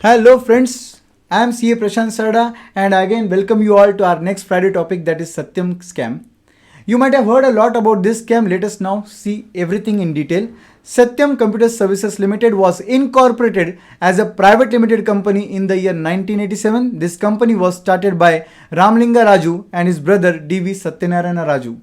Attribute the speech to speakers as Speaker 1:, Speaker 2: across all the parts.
Speaker 1: Hello friends, I am CA Prashant Sarda and I again welcome you all to our next Friday topic, that is Satyam scam. You might have heard a lot about this scam. Let us now see everything in detail. Satyam Computer Services Limited was incorporated as a private limited company in the year 1987. This company was started by Ramlinga Raju and his brother D.V. Satyanarayana Raju.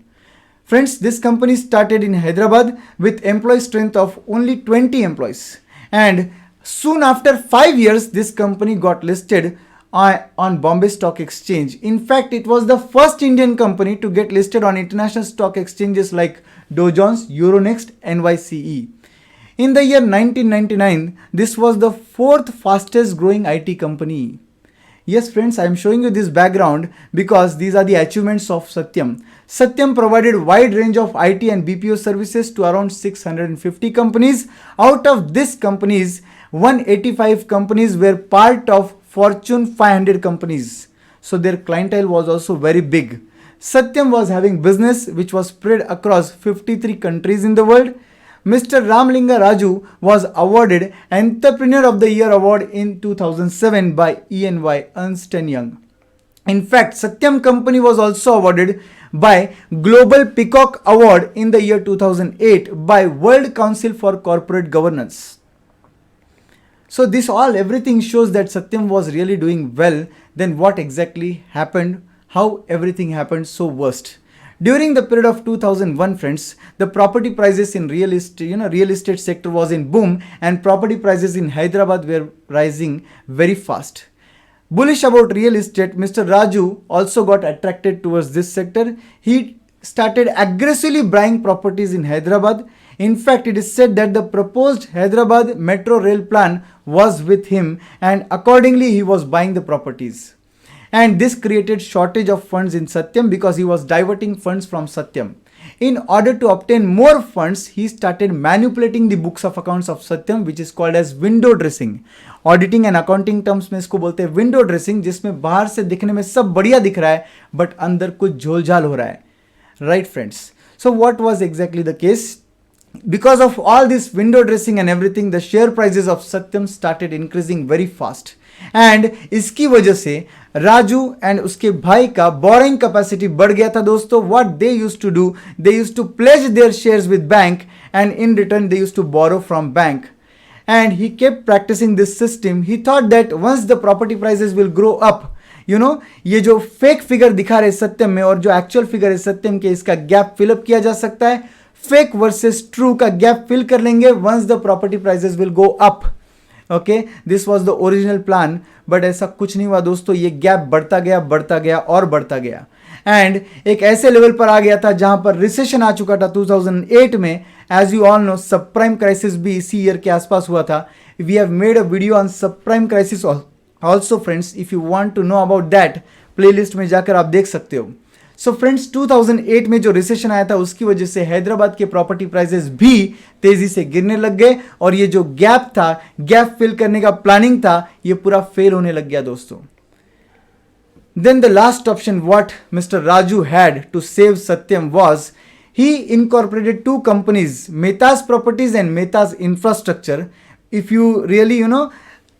Speaker 1: Friends, this company started in Hyderabad with employee strength of only 20 employees, and soon after 5 years this company got listed on Bombay Stock Exchange. In fact, it was the first Indian company to get listed on international stock exchanges like Dow Jones, Euronext, NYSE. In the year 1999, this was the fourth fastest growing IT company. Yes friends, I am showing you this background because these are the achievements of Satyam. Satyam provided wide range of IT and BPO services to around 650 companies. Out of these companies, 185 companies were part of Fortune 500 companies. So their clientele was also very big. Satyam was having business which was spread across 53 countries in the world. Mr. Ramlinga Raju was awarded Entrepreneur of the Year award in 2007 by EY Ernst & Young. In fact, Satyam company was also awarded by Global Peacock Award in the year 2008 by World Council for Corporate Governance. So this everything shows that Satyam was really doing well. Then what exactly happened? How everything happened so worst? During the period of 2001, friends, the property prices in real estate sector was in boom, and property prices in Hyderabad were rising very fast. Bullish about real estate, Mr. Raju also got attracted towards this sector. He started aggressively buying properties in Hyderabad. In fact, it is said that the proposed Hyderabad metro rail plan was with him, and accordingly he was buying the properties. And this created shortage of funds in Satyam because he was diverting funds from Satyam. In order to obtain more funds, he started manipulating the books of accounts of Satyam, which is called as window dressing. Auditing and accounting terms में इसको बोलते हैं window dressing, जिसमें बाहर से दिखने में सब बढ़िया दिख रहा है but अंदर कुछ झोलझाल हो रहा है. Right friends? So what was exactly the case? Because of all this window dressing and everything, the share prices of Satyam started increasing very fast. And इसकी वजह से राजू एंड उसके भाई का बोरिंग कैपेसिटी बढ़ गया था दोस्तों. What they used to do, they used to pledge their shares with bank and in return they used to borrow from bank. And he kept practicing this system. He thought that once the property prices will grow up, ये जो fake figure दिखा रहे सत्यम में और जो actual figure है सत्यम के, इसका गैप फिलअप किया जा सकता है. फेक वर्सेस ट्रू का गैप फिल कर लेंगे once the property prices will go up. Okay, this was the original plan, but ऐसा कुछ नहीं हुआ दोस्तों. ये गैप बढ़ता गया और बढ़ता गया एंड एक ऐसे लेवल पर आ गया था जहां पर रिसेशन आ चुका था 2008 में. As you all know, sub prime crisis भी इसी ईयर के आसपास हुआ था. We have made a video on sub prime crisis also friends. If you want to know about that, playlist में जाकर आप देख सकते हो. सो फ्रेंड्स, 2008 में जो रिसेशन आया था उसकी वजह से हैदराबाद के प्रॉपर्टी प्राइसेस भी तेजी से गिरने लग गए और ये जो गैप फिल करने का प्लानिंग था, ये पूरा फेल होने लग गया दोस्तों. Then the last option what mister Raju had to save Satyam was he incorporated two companies, Mehta's Properties and Mehta's Infrastructure. If you really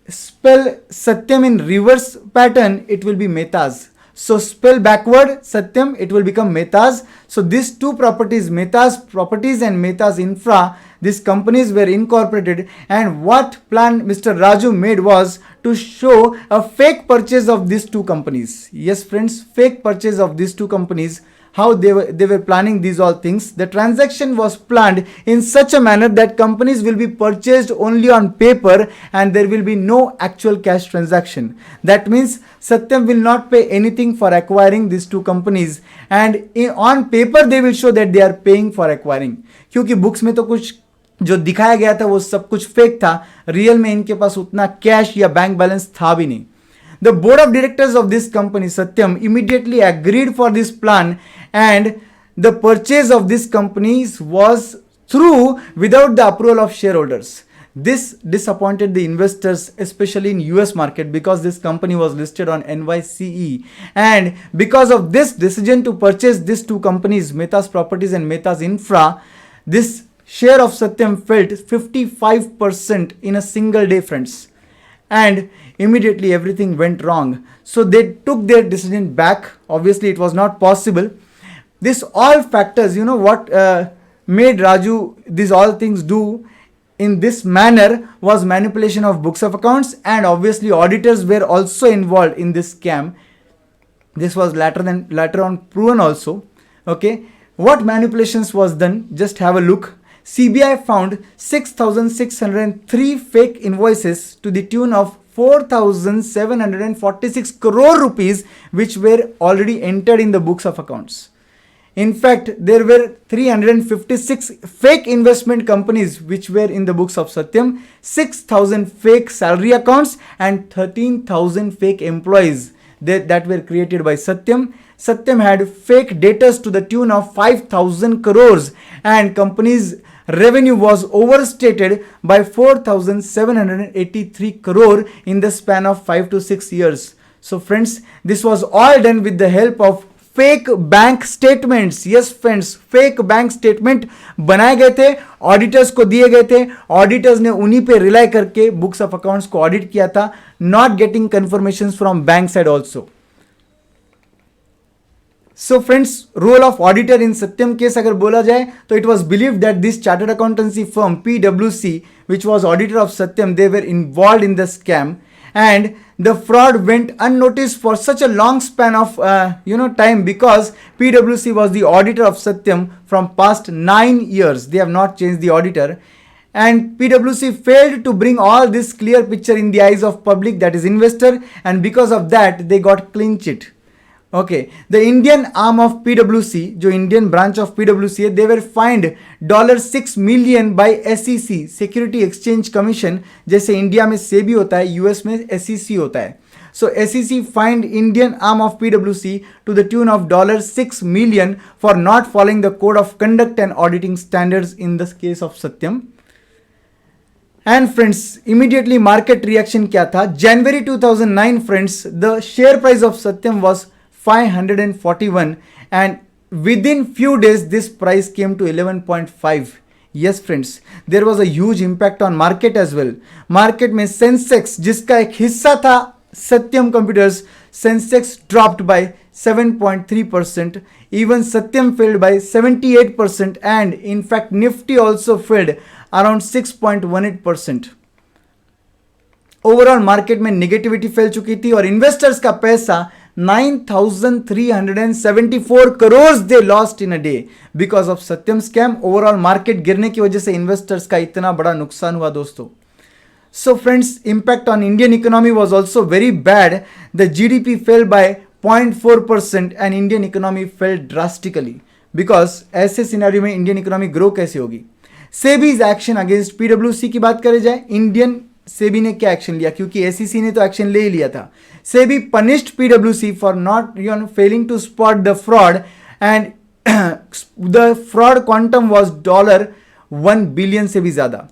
Speaker 1: spell Satyam in reverse pattern, it will be Mehta's. So spell backward Satyam, it will become Mehta's. So these two properties, Mehta's Properties and Mehta's Infra, these companies were incorporated, and what plan Mr. Raju made was to show a fake purchase of these two companies. Yes friends, fake purchase of these two companies. How they were planning these all things. The transaction was planned in such a manner that companies will be purchased only on paper and there will be no actual cash transaction. That means Satyam will not pay anything for acquiring these two companies, and on paper they will show that they are paying for acquiring. क्योंकि books में तो कुछ जो दिखाया गया था वो सब कुछ फेक था. रियल में इनके पास उतना कैश या बैंक बैलेंस था भी नहीं. The board of directors of this company, Satyam, immediately agreed for this plan, and the purchase of these companies was through without the approval of shareholders. This disappointed the investors, especially in US market, because this company was listed on NYSE. And because of this decision to purchase these two companies, Mehta's Properties and Mehta's Infra, this share of Satyam fell 55% in a single day, friends. and immediately everything went wrong. So they took their decision back. Obviously, it was not possible. This all factors, what made Raju these all things do in this manner was manipulation of books of accounts, and obviously auditors were also involved in this scam. This was later on proven also. Okay, what manipulations was done? Just have a look. CBI found 6,603 fake invoices to the tune of 4,746 crore rupees, which were already entered in the books of accounts. In fact, there were 356 fake investment companies which were in the books of Satyam, 6,000 fake salary accounts, and 13,000 fake employees that were created by Satyam. Satyam had fake debtors to the tune of 5,000 crores, and companies' revenue was overstated by 4,783 crore in the span of 5 to 6 years. So friends, this was all done with the help of fake bank statements. Yes friends, fake bank statement बनाए गए थे, auditors को दिए गए थे, auditors ने उन्हीं पे रिलाई करके बुक्स ऑफ अकाउंट्स को ऑडिट किया था, not getting confirmation from bank side also. So friends, role of auditor in Satyam case अगर बोला जाए तो it was believe that this chartered accountancy firm PwC, which was auditor of Satyam, they were involved in the scam, and the fraud went unnoticed for such a long span of time, because PwC was the auditor of Satyam from past 9 years. They have not changed the auditor, and PwC failed to bring all this clear picture in the eyes of public, that is investor, and because of that they got clean chit. Okay, the Indian arm of PwC, जो Indian branch of PwC है, they were fined $6 million by SEC, Security Exchange Commission. जैसे India में सेबी होता है, US में SEC होता है. So SEC fined Indian arm of PwC to the tune of $6 million for not following the code of conduct and auditing standards in the case of Satyam. And friends, immediately market reaction क्या था? January 2009, friends, the share price of Satyam was 541, and within few days this price came to 11.5. Yes friends, there was a huge impact on market as well. Market में Sensex, जिसका एक हिस्सा था Satyam Computers, Sensex dropped by 7.3%. Even Satyam fell by 78%, and in fact Nifty also fell around 6.18%. Overall market में negativity फैल चुकी थी, और इन्वेस्टर्स का पैसा 9,374 crores they lost in a day because of Satyam scam. Overall market गिरने की वजह से इन्वेस्टर्स का इतना बड़ा नुकसान हुआ दोस्तों. So friends, impact on Indian economy was also very bad. The GDP fell by 0.4% and Indian economy fell drastically, because ऐसे सिनेरियो में इंडियन इकोनॉमी ग्रो कैसे होगी. सेबीज एक्शन अगेंस्ट PwC की बात करें जाए, इंडियन सेबी ने क्या एक्शन लिया, क्योंकि एसईसी ने तो एक्शन ले ही लिया था. SEBI punished PwC for not failing to spot the fraud, and the fraud quantum was $1 billion से भी ज्यादा.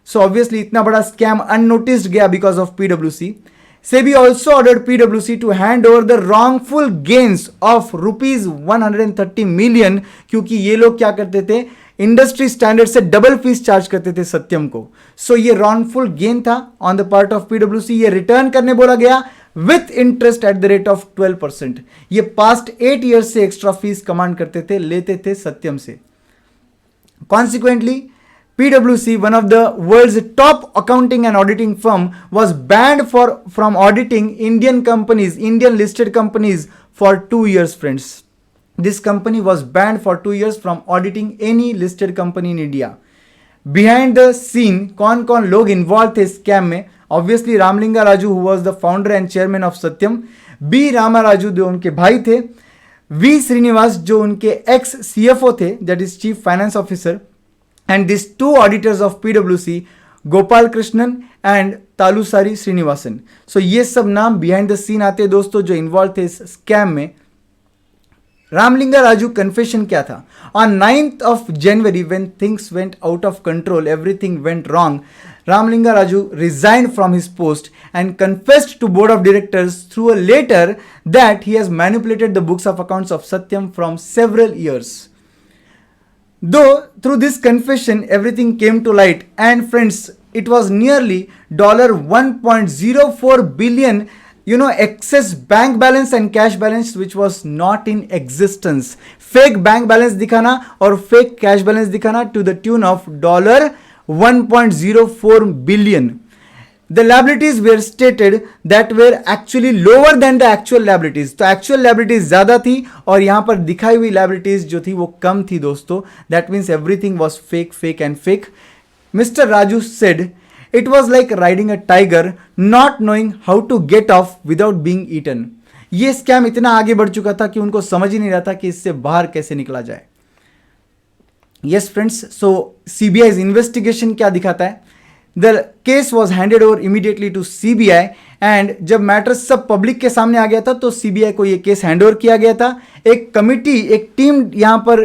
Speaker 1: सो ऑब्वियसली इतना बड़ा स्कैम अननोटिस्ड गया because of PwC. SEBI also ordered PwC to hand over the wrongful gains of ₹130 million, क्योंकि ये लोग क्या करते थे, इंडस्ट्री स्टैंडर्ड से डबल फीस चार्ज करते थे सत्यम को. सो ये रॉन्गफुल गेन था on the part of PwC. ये रिटर्न करने बोला गया with interest at the rate of 12%. ये पास्ट 8 ईयर्स से एक्स्ट्रा फीस कमांड करते थे, लेते थे सत्यम से. Consequently PwC, one of the world's top accounting and auditing firm, was banned from auditing Indian companies, Indian listed companies for 2 years, friends. This company was banned for 2 years from auditing any listed company in India. Behind the scene, कौन लोग involved थे scam में? Obviously, Ramlinga Raju, who was the founder and chairman of Satyam, B. Rama Raju, जो उनके भाई थे, V. Srinivas, जो उनके ex CFO थे, that is Chief Finance Officer, and these 2 auditors of PwC, Gopal Krishnan and Talusari Srinivasan. So ये सब नाम behind the scene आते हैं दोस्तों, जो involved थे इस scam में. रामलिंगा राजू कन्फेशन क्या था? On 9th of January, when things went out of control, everything went wrong, Ramlinga Raju resigned from his post and confessed to board of directors through a letter that he has manipulated the books of accounts of Satyam from several years. Though through this confession everything came to light, and friends, it was nearly $1.04 billion, excess bank balance and cash balance which was not in existence. Fake bank balance दिखाना और fake cash balance दिखाना to the tune of $1.04 billion. The liabilities were stated that were actually lower than the actual liabilities. तो actual liabilities ज़्यादा थी और यहाँ पर दिखाई हुई liabilities जो थी वो कम थी दोस्तों. That means everything was fake and fake. Mr. Raju said it was like riding a tiger, not knowing how to get off without being eaten. ये स्कैम इतना आगे बढ़ चुका था कि उनको समझ ही नहीं रहा था कि इससे बाहर कैसे निकला जाए. Yes friends, so CBI's investigation क्या दिखाता है? The case was handed over immediately to CBI and जब मैटर सब पब्लिक के सामने आ गया था तो CBI को ये केस हैंड ओवर किया गया था. एक कमिटी, एक टीम यहाँ पर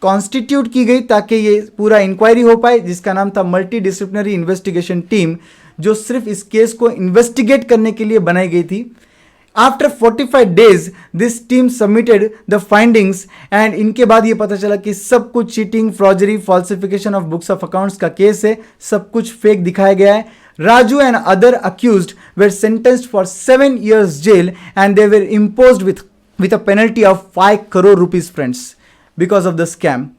Speaker 1: कॉन्स्टिट्यूट की गई ताकि ये पूरा इंक्वायरी हो पाए, जिसका नाम था मल्टी डिसिप्लिनरी इन्वेस्टिगेशन टीम, जो सिर्फ इस केस को इन्वेस्टिगेट करने के लिए बनाई गई थी. After 45 days this team submitted the findings and इनके बाद ये पता चला कि सब कुछ cheating, forgery, falsification of books of accounts का केस है, सब कुछ फेक दिखाया गया है. Raju and other accused were sentenced for 7 years jail and they were imposed with a penalty of 5 crore rupees friends because of the scam.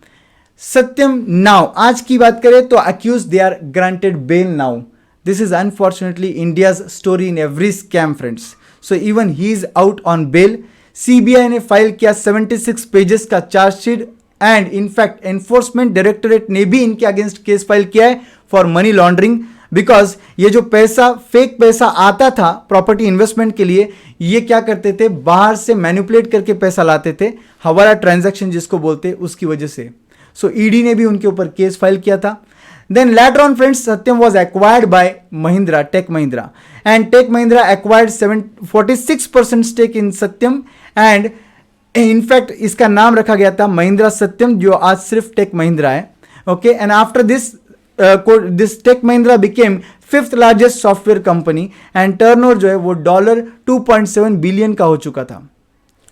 Speaker 1: Satyam now, आज की बात करें तो accused they are granted bail now. This is unfortunately India's story in every scam friends. So even he is out on bail. CBI ने file किया 76 pages का chargesheet and in fact enforcement directorate ने भी इनके अगेंस्ट केस फाइल किया है for money laundering. Because ये जो पैसा, फेक पैसा आता था प्रॉपर्टी इन्वेस्टमेंट के लिए, ये क्या करते थे, बाहर से मैनिपुलेट करके पैसा लाते थे, हवाला ट्रांजैक्शन जिसको बोलते, उसकी वजह से. सो ईडी ने भी उनके ऊपर केस फाइल किया था. Then later on friends, Satyam was acquired by Mahindra, Tech Mahindra, and Tech Mahindra acquired 46% stake in Satyam and in fact इसका नाम रखा गया था Mahindra Satyam, जो आज सिर्फ Tech Mahindra है. Okay, and after this this Tech Mahindra became 5th largest software company and turnover जो है वो $2.7 billion का हो चुका था.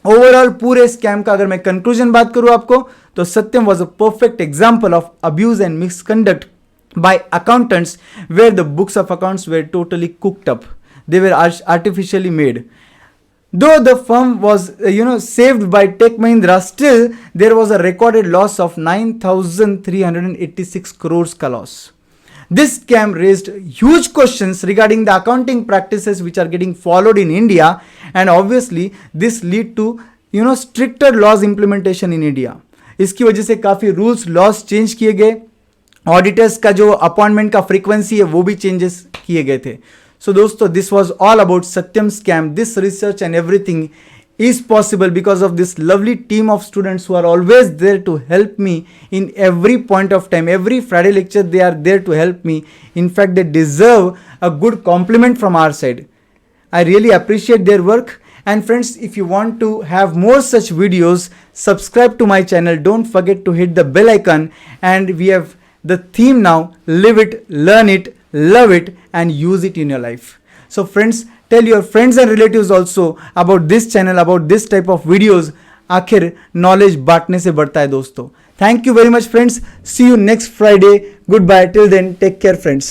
Speaker 1: ओवरऑल पूरे स्कैम का अगर मैं कंक्लूजन बात करूं आपको तो Satyam was a perfect example of abuse and misconduct by accountants where the books of accounts were totally cooked up. They were artificially made. Though the firm was saved by Tech Mahindra, still there was a recorded loss of 9,386 crores ka loss. This scam raised huge questions regarding the accounting practices which are getting followed in India, and obviously this lead to stricter laws implementation in India. इसकी वजह से काफी rules loss change किए गए. Auditors का जो appointment का frequency है वो भी चेंजेस किए गए थे. सो दोस्तों, this was all about Satyam scam. This research and everything is possible because of this lovely team of students who are always there to help me in every point of time. Every Friday lecture they are there to help me. In fact, they deserve a good compliment from our side. I really appreciate their work. And friends, if you want to have more such videos, subscribe to my channel. Don't forget to hit the bell icon. And we have the theme now: live it, learn it, love it, and use it in your life. So friends, tell your friends and relatives also about this channel, about this type of videos. आखिर knowledge बांटने से बढ़ता है दोस्तों. Thank you very much friends. See you next Friday. Goodbye. Till then, take care friends.